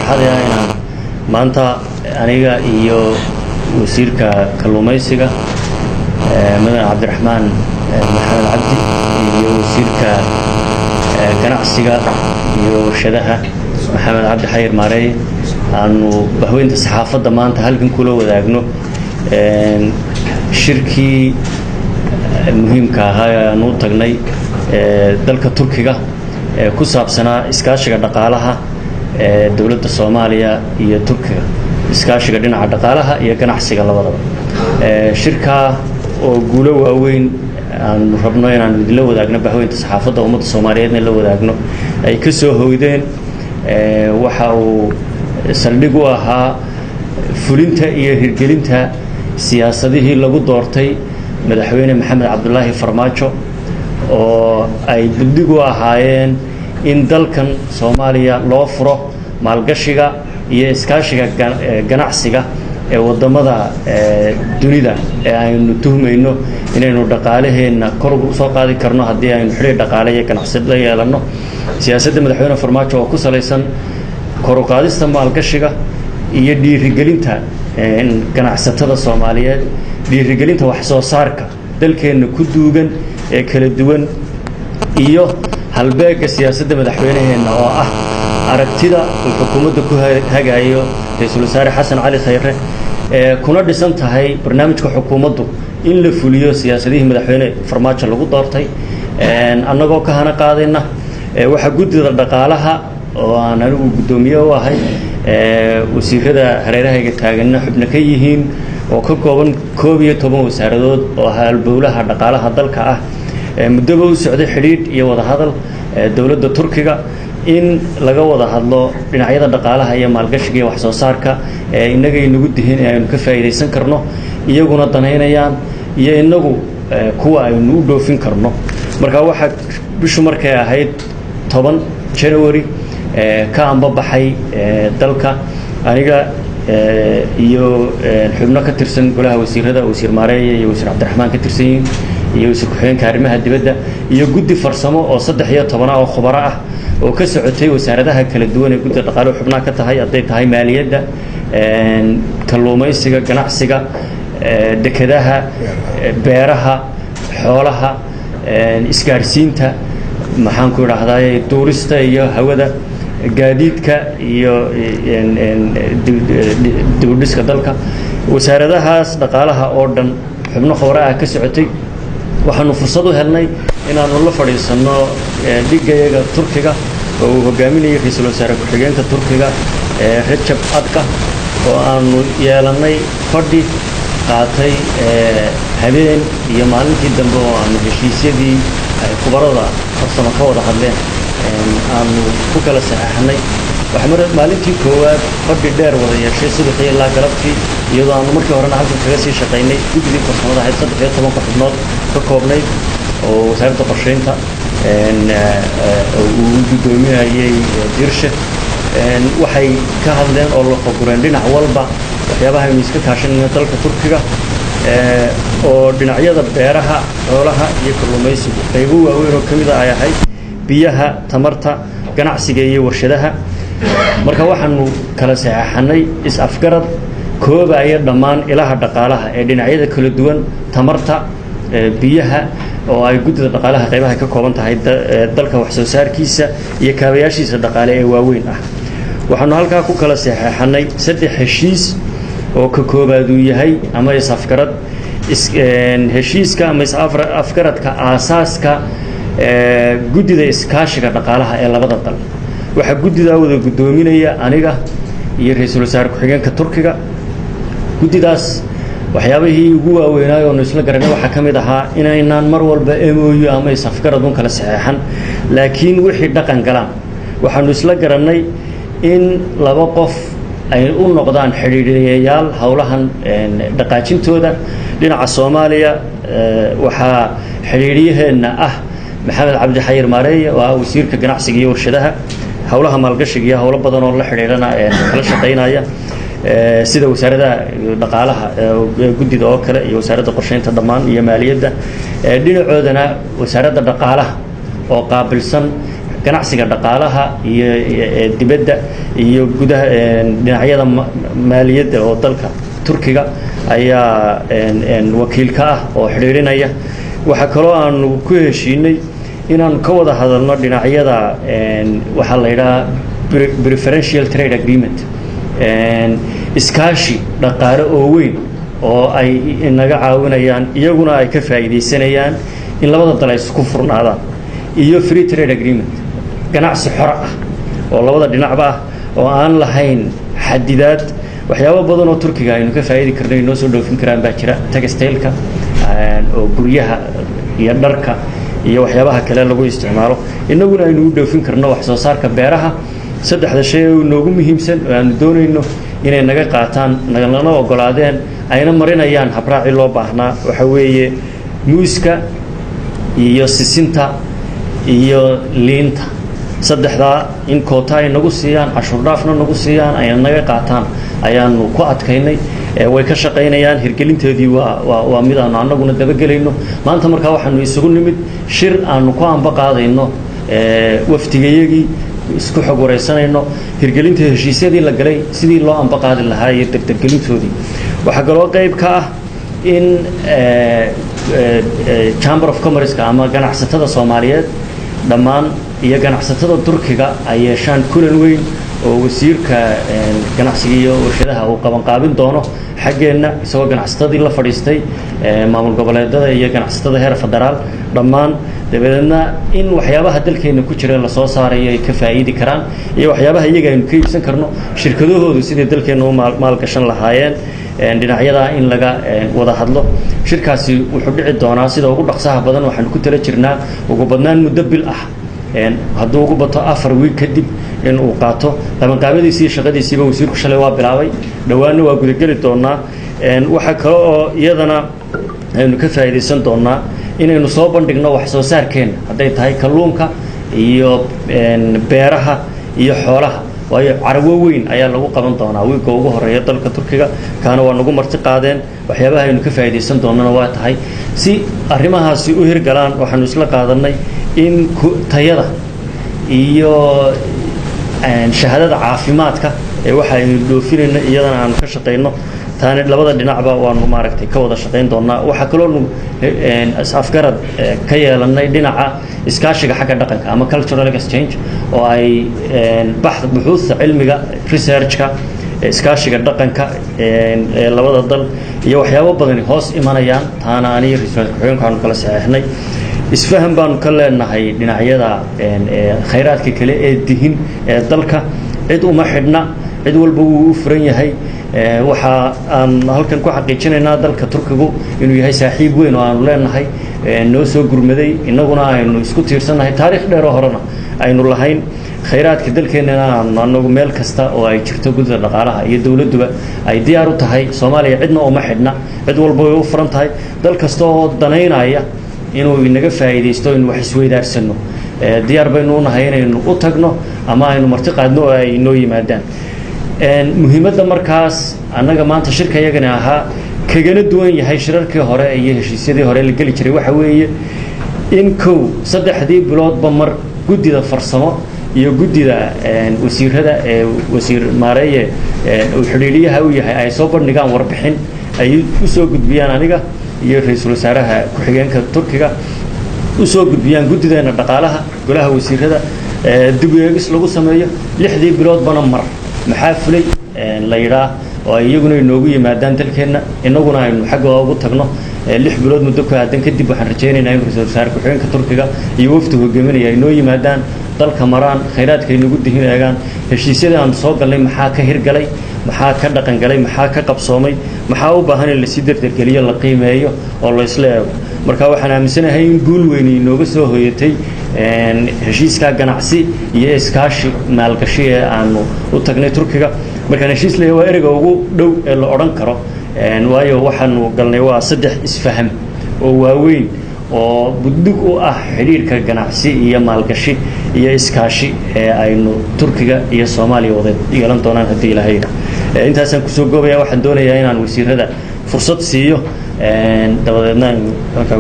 farxad ah inaan maanta aniga iyo wasiirka kalluumaysiga Madan Cabdiraxmaan Maxamed Cabdi iyo wasiirka ganacsiga iyo warshadaha Maxamed Cabdi Xayir Maareey aanu bahweynta saxaafadda maanta halkan kula wadaagno shirkii muhiimka ahaa aanu tagnay dalka Turkiga ku saabsanaa iskaashiga dhaqaalaha dawladda Soomaaliya iyo Turkiga iskaashiga dhinaca dhaqaalaha iyo ganacsiga labadaba shirka oo guulo waaweyn aan rabno inaan la wadaagno bahweynta saxaafadda ummadda Soomaaliyeed la wadaagno ay ka soo hoydeen waxa uu saldhig u ahaa fulinta iyo hirgelinta siyaasadihii lagu doortay madaxweyne Maxamed Cabdullaahi Farmaajo oo ay dibdib u ahaayeen in dalkan Soomaaliya loo furo maalgashiga iyo iskaashiga ganacsiga ee wadamada dunida ee aynu tuhmayno inaynu dhaqaalaheena kor u soo qaadi karno haddii aynu xiriir dhaqaale iyo ganacsi la yeelano siyaasadda madaxweyne Farmaajo oo ku saleysan kor u qaadista maalgashiga iyo dhiirigelinta ganacsatada Soomaaliyeed dhiirigelinta wax soo saarka dalkeena ku duugan ee kala duwan iyo halbeega siyaasadda madaxweynaheena oo ah aragtida xukuumadda ku hagayo Ra'iisul Wasaare Xasan Cali Khayre kuna dhisan tahay barnaamijka xukuumaddu in la fuliyo siyaasadihii madaxweyne Farmaajo lagu doortay annagoo ka hana qaadayna waxa guddida dhaqaalaha oo aan anigu gudoomiye u ahay wasiirada hareerahayga taaganna xubno ka yihiin oo ka kooban 12 wasaaradood oo halbowlaha dhaqaalaha dalka ah muddaba u socday xiriir iyo wada hadal dawladda Turkiga in laga wada hadlo dhinacyada dhaqaalaha iyo maalgashiga iyo wax soo saarka inaga inagu dihin aynu ka faa'iideysan karno iyaguna daneynayaan iyo inagu kuwa aynu u dhoofin karno marka waxa bishu markay ahayd 10 January ka ambabaxay dalka aniga iyo xubno ka tirsan golaha wasiirada wasiir Maareey iyo wasiir Cabdiraxmaan ka tirsan iyo wasiir ku-xigeenka arrimaha dibadda iyo guddi farsamo oo 13 oo khubaro ah oo ka socotay wasaaradaha kala duwan ee guddida dhaqaalaha xubnaha ka tahay haday tahay maaliyadda kalluumaysiga ganacsiga dekedaha beeraha xoolaha isgaarsiinta maxaan ku raahday tuurista iyo hawada gaadiidka iyo dibudhiska dalka wasaaradahaas dhaqaalaha oo dhan xubno khubaro ah ka socotay waxaanu fursad u helnay inaanu la fadhiisano dhigayaga Turkiga oo uu hogaaminayo Ra'iisul Wasaare ku-xigeenka Turkiga Recep Adka oo aanu yeelanay fadhi qaatay habeen iyo maalintii dambe oo aanu heshiisyadii kubarada farsamo ka wada hadleen aanu ku kala saxaxnay waxaan maalintii koowaad fadhi dheer wada yeeshay subaxii ilaa galabtii iyadoo aanu markii horena halkan kaga sii shaqeynay guddiga farsamada ahayd 13 xubnood ka koobnay oo wasaaradda qorsheynta uu gudoominayay Dirshe waxay ka hadleen oo la qobreen dhinac walba waxyaabaha ay iska kaashanayaan dalka Turkiga oo dhinacyada beeraha xoolaha iyo kalluumaysiga qaybo waaweyn oo kamid ah ay ahayd biyaha tamarta ganacsiga iyo warshadaha marka waxaanu kala saxaxnay is-afgarad koobaya dhammaan ilaha dhaqaalaha ee dhinacyada kala duwan tamarta biyaha oo ay guddida dhaqaalaha qaybaha ka kooban tahay dalka wax soo saarkiisa iyo kaabayaashiisa dhaqaale ee waaweyn ah waxaanu halkaa ku kala saxaxnay 3 heshiis oo ka koobaad uu yahay ama is-afgarad heshiiska ama is-afgaradka aasaaska guddida iskaashiga dhaqaalaha ee labada dal waxa guddida wada gudoominaya aniga iyo Ra'iisul Wasaare ku-xigeenka Turkiga guddidaas waxyaabihii ugu waaweynaa oo isla garanay waxa kamid ahaa inaynaan mar walba MOU ama is-afgarad un kala saxeexan laakiin wixii dhaqan galaan waxaanu isla garanay in laba qof ay u noqdaan xiriiriyayaal hawlahan dhaqaajintooda dhinaca Soomaaliya waxa xiriiriyaheena ah Maxamed Cabdi Xayir Maareey oo wasiirka ganacsiga iyo warshadaha hawlaha maalgashiga iyo hawlo badan oo la xiriirana kala shaqeynaya sida wasaaradda dhaqaalaha guddida oo kale iyo wasaaradda qorsheynta dhammaan iyo maaliyadda dhinacoodana wasaaradda dhaqaalaha oo qaabilsan ganacsiga dhaqaalaha iyo dibadda iyo gudaha dhinacyada maaliyadda oo dalka Turkiga ayaa wakiil ka ah oo xiriirinaya waxa kaloo aanu ku heshiinay inaan ka wada hadalno dhinacyada waxa la yiraahdo preferential trade agreement iskaashi dhaqaale oo weyn oo ay inaga caawinayaan iyaguna ay ka faa'iideysanayaan in labada dal ay isku furnaadaan iyo free trade agreement ganacsi xor ah oo labada dhinacba ah oo aan lahayn xadidaad waxyaabo badan oo Turkiga aynu ka faa'iidi karnay noo soo dhoofin karaan baa jira textile-ka oo guryaha iyo dharka iyo waxyaabaha kale lagu isticmaalo inaguna aynu u dhoofin karno wax soo saarka beeraha saddexda shay oo noogu muhiimsan oo aan doonayno inay naga qaataan nagana ogolaadeen ayna marinayaan habraaci loo baahnaa waxa weeye muuska iyo sisinta iyo liinta saddexda in koota ay nagu siiyaan cashuur dhaafna nagu siiyaan ay naga qaataan ayaanu ku adkaynay way ka shaqeynayaan hirgelinteedii waa mid aan anaguna dabagelayno maanta markaa waxaanu isugu nimid shir aanu ku anba qaadayno waftigayagii isku xog wareysanayno hirgelinta heshiisyadii la galay sidii loo anba qaadi lahaa iyo degdeggelintoodii waxa kaloo qayb ka ah in Chamber of Commerce ama ganacsatada Soomaaliyeed dhammaan iyo ganacsatada Turkiga ay yeeshaan kulan weyn oo wasiirka ganacsiga iyo warshadaha uu qaban qaabin doono xageena isagoo ganacsatadii la fadhiistay maamul goboleedyada iyo ganacsatada heer federaal dhammaan dabadeedna in waxyaabaha dalkeena ku jira la soo saarayo ay ka faa'iidi karaan iyo waxyaabaha iyaga aynu ka iibsan karno shirkadahoodu sidii dalkeena u maal gashan lahaayeen dhinacyada in laga wada hadlo shirkaasi wuxuu dhici doonaa sida ugu dhaqsaha badan waxaan ku tala jirnaa ugu badnaan muddo bil ah hadduu ugu bato 4 week kadib in uu qaato qabanqaabadiisii shaqadiisiiba wasiirku shalay waa bilaabay dhawaana waa gudageli doonaa waxa kale oo iyadana aynu ka faa'iideysan doonaa inaynu soo bandhigno wax soo saarkeena hadday tahay kalluunka iyo beeraha iyo xoolaha waayo carwo weyn ayaa lagu qaban doonaa wiilka ugu horeeya dalka Turkiga kaana waa nagu marti qaadeen waxyaabaha aynu ka faa'iideysan doonana waa tahay si arrimahaasi u hirgalaan waxaanu isla qaadanay in tayada iyo shahaadada caafimaadka ee waxa aynu dhoofinayna iyadana aan ka shaqeyno taana labada dhinacba waanu maaragtay ka wada shaqeyn doonaa waxa kaloo afgarad ka yeelanay dhinaca iskaashiga xagga dhaqanka ama cultural exchange oo ay buxuusta cilmiga researchka iskaashiga dhaqanka ee labada dal iyo waxyaabo badan hoos imanayaan taana aniga research ku kala saxeexnay isfahan baanu ka leenahay dhinacyada khayraadka kale ee dihin ee dalka cid uma xidhna cid walba uu u furan yahay waxa aan halkan ku xaqiijinaynaa dalka Turkigu inuu yahay saaxiib weyn oo aanu leenahay noo soo gurmaday inaguna aynu isku tiirsanahay taariikh dheer oo horena aynu lahayn khayraadka dalkeena anagu meel kasta oo ay jirto gudda dhaqaalaha iyo dawladduba ay diyaar u tahay Soomaaliya cidna uma xidhna cid walba way u furan tahay dal kasta oo daneynaya inuu inaga faa'iideysto in wax isweydaarsano diyaar baynu u nahay inaynu u tagno ama aynu marti qaadno oo ay noo yimaadaan muhiimadda markaas annaga maanta shirkayagana ahaa kagana duwan yahay shirarkii hore iyo heshiisyadii hore la geli jiray waxa weeye in saddexdii biloodba mar guddida farsamo iyo guddida wasiirada ee wasiir maareeye uu xiriiriyaha u yahay ay soo bandhigaan warbixin ay u soo gudbiyaan aniga iyo ra'iisul wasaaraha ku xigeenka Turkiga u soo gudbiyaan guddideena dhaqaalaha golaha wasiirada dib u eegis lagu sameeyo 6 bilood bana mar maxaa fulay la yiraahdo oo iyaguna inoogu yimaadaan dalkeena inaguna aynu xagga ugu tagno 6 bilood muddo ku aadan kadib waxaan rajaynaynaa in ra'iisul wasaarka ku xigeenka Turkiga iyo wafdiga hogaaminaya inoo yimaadaan dalka maraan khayraadka inagu dihin eegaan heshiisyada aan soo galnay maxaa ka hirgalay maxaa ka dhaqan galay maxaa ka qabsoomay maxaa u baahan in la sii dardargeliyo la qiimeeyo oo la isla eego marka waxaan aaminsanahay in guul weyn inooga soo hooyatay heshiiska ganacsi iyo iskaashi maalgashi ee aanu u tagnay Turkiga marka heshiis leeyahay waa ereyga ugu dhow ee la oran karo waayo waxaanu galnay waa 3 isfaham oo waaweyn oo budug u ah xiriirka ganacsi iyo maalgashi iyo iskaashi ee aynu Turkiga iyo Soomaaliya wada yeelan doonaan hadii Ilaahay intaasaan ku soo goobaya waxaan doonayaa inaan wasiirada fursad siiyo dabadeedna halka